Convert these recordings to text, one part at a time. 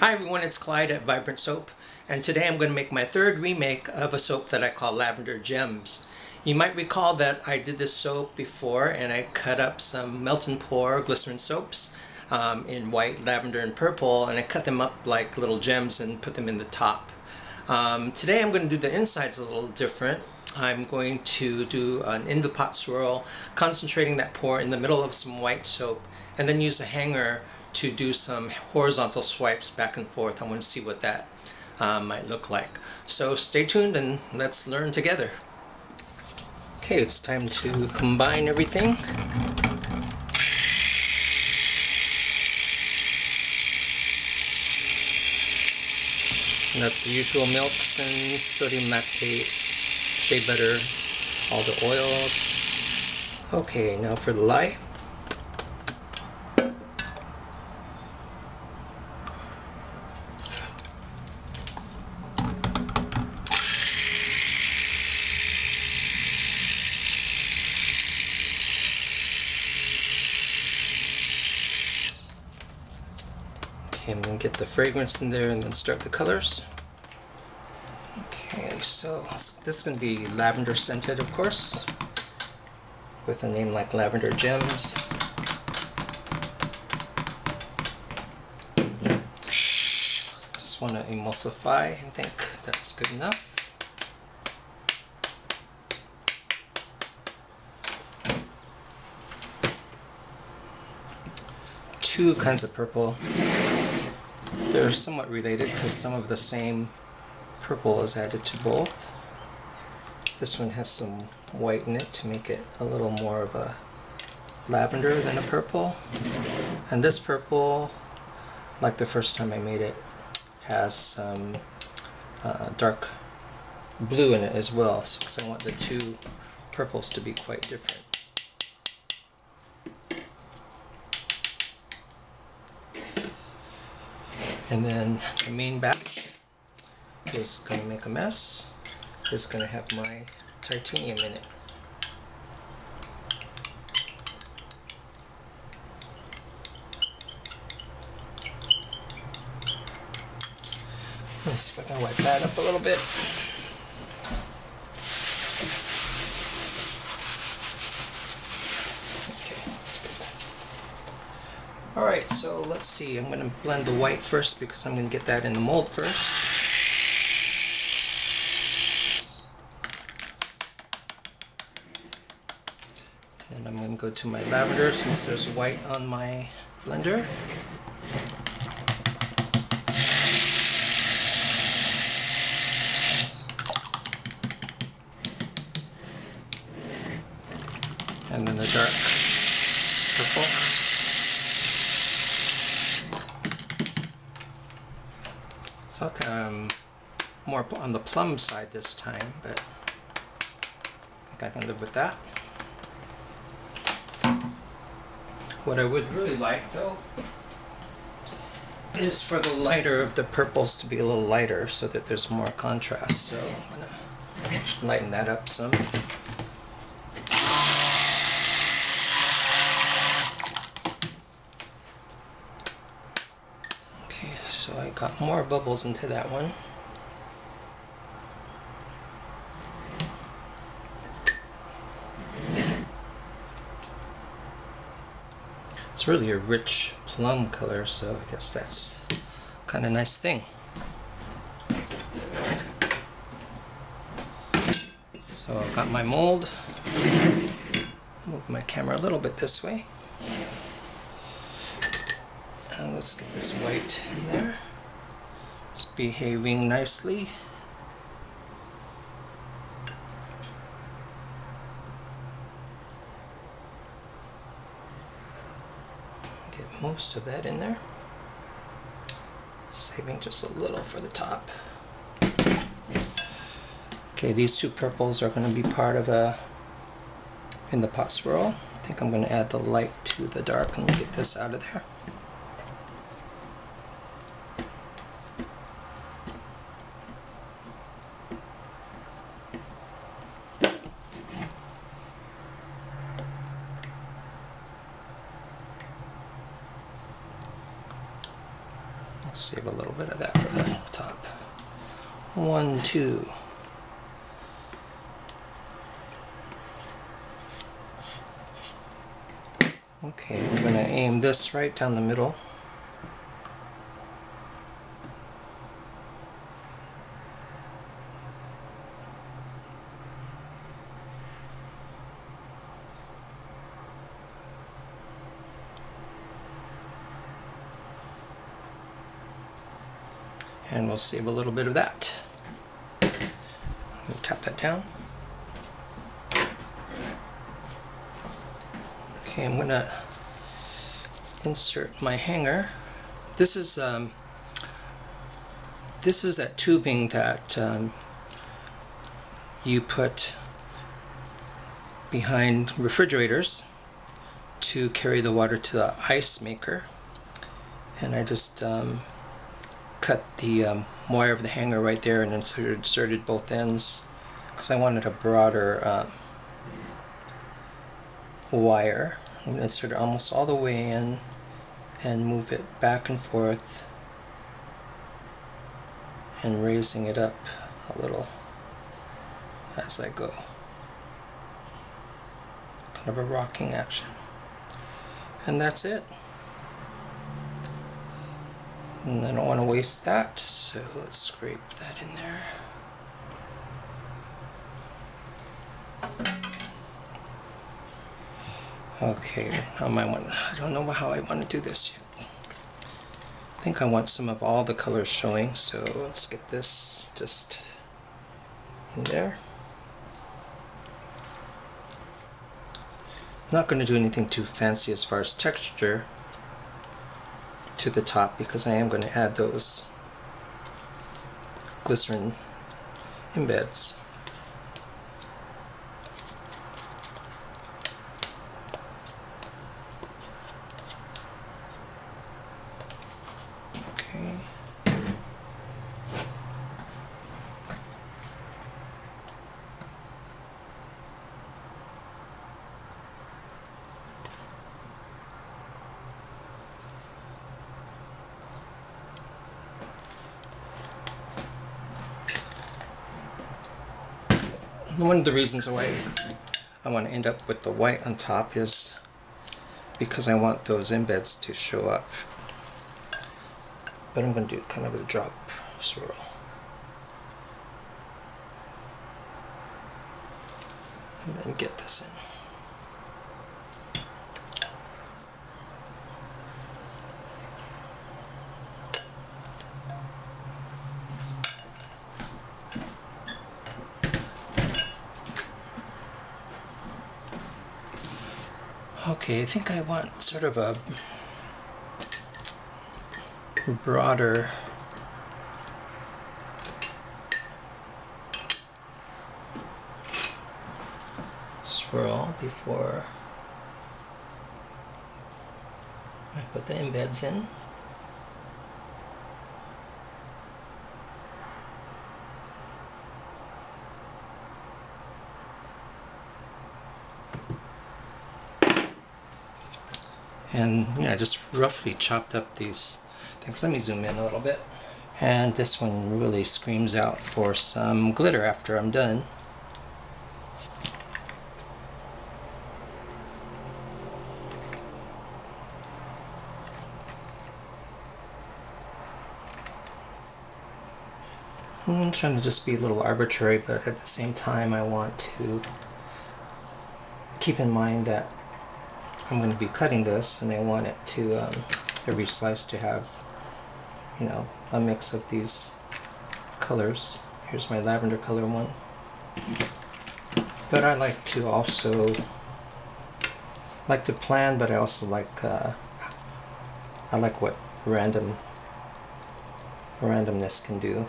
Hi everyone, it's Clyde at Vibrant Soap, and today I'm going to make my third remake of a soap that I call Lavender Gems. You might recall that I did this soap before and I cut up some melt and pour glycerine soaps in white, lavender, and purple, and I cut them up like little gems and put them in the top. Today I'm going to do the insides a little different. I'm going to do an in the pot swirl, concentrating that pour in the middle of some white soap, and then use a hanger to do some horizontal swipes back and forth. I want to see what that might look like. So stay tuned and let's learn together. Okay, it's time to combine everything. And that's the usual milks and sodium lactate, shea butter, all the oils. Okay, now for the lye. Okay, I'm going to get the fragrance in there and then start the colors. Okay, so this is going to be lavender scented, of course, with a name like Lavender Gems. Just want to emulsify and think that's good enough. Two kinds of purple. They're somewhat related because some of the same purple is added to both. This one has some white in it to make it a little more of a lavender than a purple. And this purple, like the first time I made it, has some dark blue in it as well, so because I want the two purples to be quite different. And then the main batch is going to make a mess. It's going to have my titanium in it. Let's see if I can wipe that up a little bit. Alright, so let's see. I'm going to blend the white first because I'm going to get that in the mold first. Then I'm going to go to my lavender since there's white on my blender. And then the dark purple. So more on the plum side this time, but I think I can live with that. What I would really like though is for the lighter of the purples to be a little lighter so that there's more contrast. So I'm going to lighten that up some. So I got more bubbles into that one. It's really a rich plum color, so I guess that's kind of a nice thing. So I've got my mold. Move my camera a little bit this way. And let's get this white in there. It's behaving nicely. Get most of that in there. Saving just a little for the top. Okay, these two purples are going to be part of a in the pot swirl. I think I'm going to add the light to the dark and get this out of there. Save a little bit of that for the top. 1, 2. Okay, we're going to aim this right down the middle. And we'll save a little bit of that. We'll tap that down. Okay, I'm gonna insert my hanger. This is that tubing that you put behind refrigerators to carry the water to the ice maker. And I just cut the wire of the hanger right there and inserted both ends because I wanted a broader wire. I'm going to insert it almost all the way in and move it back and forth and raising it up a little as I go. Kind of a rocking action. And that's it. And I don't want to waste that, so let's scrape that in there. Okay, I don't know how I want to do this yet. I think I want some of all the colors showing, so let's get this just in there. I'm not going to do anything too fancy as far as texture to the top because I am going to add those glycerine embeds. Okay. One of the reasons why I want to end up with the white on top is because I want those embeds to show up. But I'm going to do kind of a drop swirl. And then get this in. Okay, I think I want sort of a broader swirl before I put the embeds in. And yeah, just roughly chopped up these things. Let me zoom in a little bit. And this one really screams out for some glitter after I'm done. I'm trying to just be a little arbitrary, but at the same time I want to keep in mind that I'm going to be cutting this, and I want it to, every slice to have, you know, a mix of these colors. Here's my lavender color one. But I like to also, like to plan, but I also like, I like what randomness can do.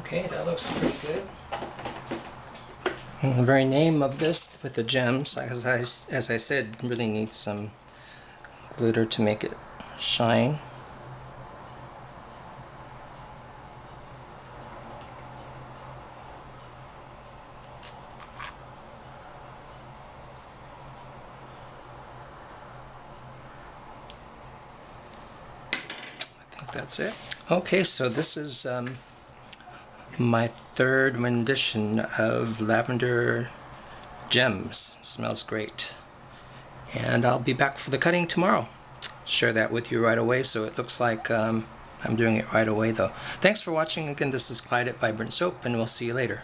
Okay, that looks pretty good. And the very name of this with the gems, as I said, really needs some glitter to make it shine. I think that's it. Okay, so this is my third rendition of Lavender Gems. Smells great. And I'll be back for the cutting tomorrow. Share that with you right away, so it looks like I'm doing it right away though. Thanks for watching. Again, this is Clyde at Vibrant Soap, and we'll see you later.